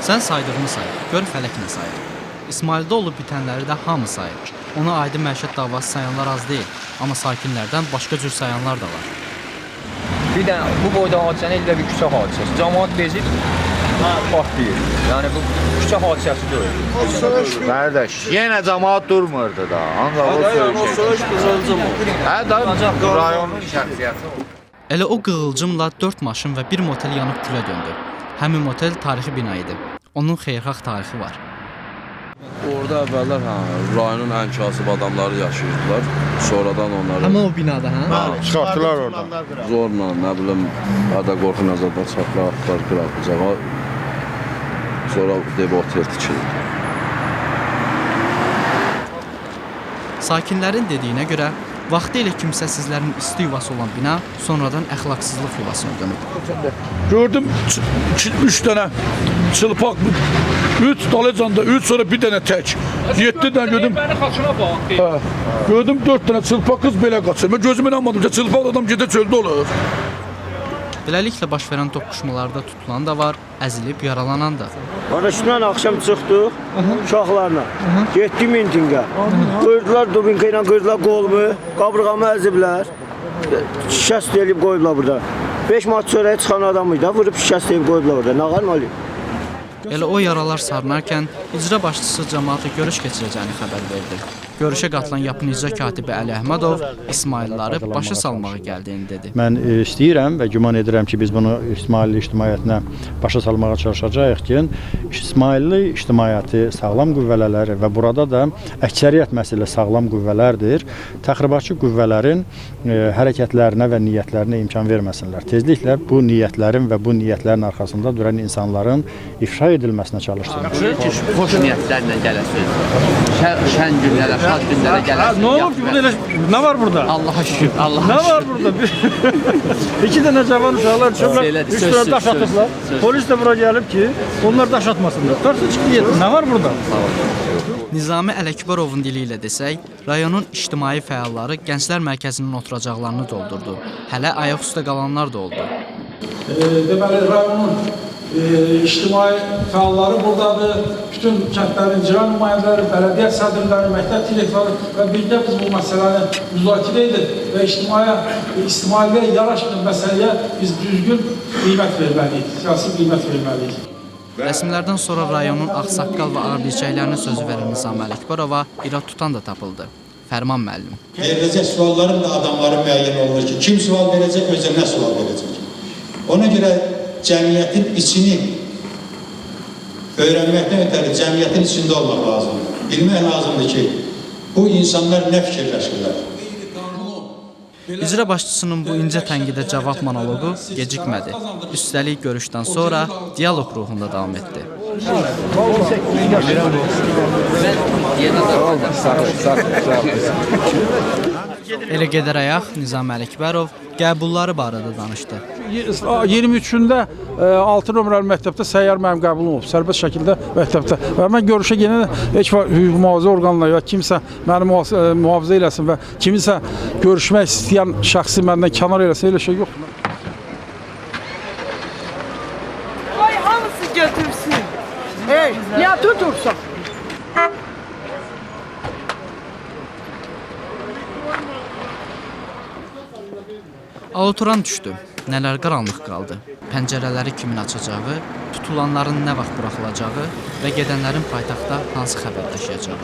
Sən saydığını say, gör fələk nə sayır. İsmaildə olub bitənləri də hamı sayır. Ona aidi məişət davası sayanlar az deyil, amma sakinlərdən başqa cür sayanlar da var. Bir də bu boyda hadisəni elə bir küçə hadisəsi. Cəmaət bezib partlayır. Yəni bu küçə hadisəsi deyil. Qardaş, yenə cəmaət durmurdu da. Ancaq o söyləyəcək. Da rayonun şəxsiyyəti. Elə o qığılcımla 4 maşın və 1 motel yanıb külə döndü. Həmin motel tarixi bina idi. Onun xeyirxah tarixi var. Orada əvvəllər rayonun ən kasıb adamları yaşayırdılar. Sonradan onları... Həmin o binada, hə? Çıxartdılar oradan. Zorla, nə bilim, Hədə Qorxun Azadlar çatlar, atlar, qıraqlıcağa. Sonra dev otel tikildi. Sakinlərin dediyinə görə, vaxtı ilə kimsəsizlərin isti yuvası olan bina sonradan əxlaqsızlıq yuvasına dönüb. Gördüm 3 dənə çılpaq, 3 dalıcanda 3 sonra bir dənə tək. 7 dənə gördüm. Gördüm 4 dənə çılpaq qız belə qaçır. Mən gözümə inanmadım ki, çılpaq adam gedə çöldə olur. Beləliklə baş verən toqquşmalarda tutulan da var, əzilib yaralanan da. Qardaşımla axşam çıxdıq uşaqlarla. Getdim mintingə. Qırdılar dubinka ilə qırdılar qolumu, qaburğamı əziblər. Şikəst elib qoyublar burada. 5 manat çörəyə çıxan adam idi, vurub şikəst elib qoyublar burada. Nə qalmalı? Elə o yaralar sarınarkən icra başçısı cəmaata görüş keçirəcəyini xəbər verdi. Görüşə qatılan yapın icra katibi Əli Əhmədov İsmailləri başa salmağa gəldiyini dedi. Mən istəyirəm və güman edirəm ki, biz bunu İsmailli ictimaiyyətinə başa salmağa çalışacağıq ki, İsmailli ictimaiyyəti sağlam qüvvələr və burada da əksəriyyət məsələ sağlam qüvvələrdir. Təxribatçı qüvvələrin hərəkətlərinə və niyyətlərinə imkan verməsinlər. Tezliklə bu niyyətlərin və bu niyyətlərin arxasında duran insanların ifşa edilməsinə çalışsınlar. Xoş niyyətlərlə gələsiniz. Şən günlərə, şad günlərə gələsiniz. Nə olub ki, burada nə var burada? Allaha şükür, Allaha Nə şükür. var burada? 2 dənə cavan uşaqlar düşüblər, 3 dənə daş atıblar. Polis də bura gəlib ki, onlar daş atmasınlar. Qarşı çıxdı getdi. Nə var burada? Nizami Ələkbərovun dili ilə desək, rayonun ictimai fəalları gənclər mərkəzinin oturacaqlarını doldurdu. Hələ ayaq üstə qalanlar da oldu. Deməli, rayonun ictimai fəalları buradadır. Bütün kəndlərin icra nümayəndələri, bələdiyyə sədrləri, məktəb direktorları və birgə biz bu məsələni müzakirə edib və ictimaiyyəyə yaraşmayan məsələyə biz düzgün qiymət verməliyik, siyasi qiymət verməliyik. Rəsmlərdən sonra rayonun ağsaqqal və ağbirçəklərinə sözü verən Nizami Ələkbərova irad tutan da tapıldı. Fərman müəllim. Veriləcək sualların da adamları müəyyən olunur ki, kim sual verəcək, özə nə sual verəcək. Ona görə cəmiyyətin içini öyrənməkdən ötəri cəmiyyətin içində olmaq lazımdır. Bilmək lazımdır ki, bu insanlar nə fikirləşirlər. İcra başçısının bu incə tənqidə cavab monoloqu gecikmədi. Üstəlik görüşdən sonra diyaloq ruhunda davam etdi. Elə gedərək Nizami Ələkbərov qəbulları barədə danışdı. 23-də 6 nömrəli məktəbdə səyyar mənim qəbulum olub, sərbəst şəkildə məktəbdə. Və mən görüşə yenə heç hüquq mühafizə orqanları və kimsə məni mühafizə eləsin və kiminsə görüşmək istəyən şəxsi məndən kənar eləsin, elə şey yoxdur. Ay hamısı götürsün. Hey, ya tutursun. Alıturan düşdü. Nələr qaranlıq qaldı. Pəncərələri kimin açacağı, tutulanların nə vaxt buraxılacağı və gedənlərin paytaxtda hansı xəbər daşıyacağı.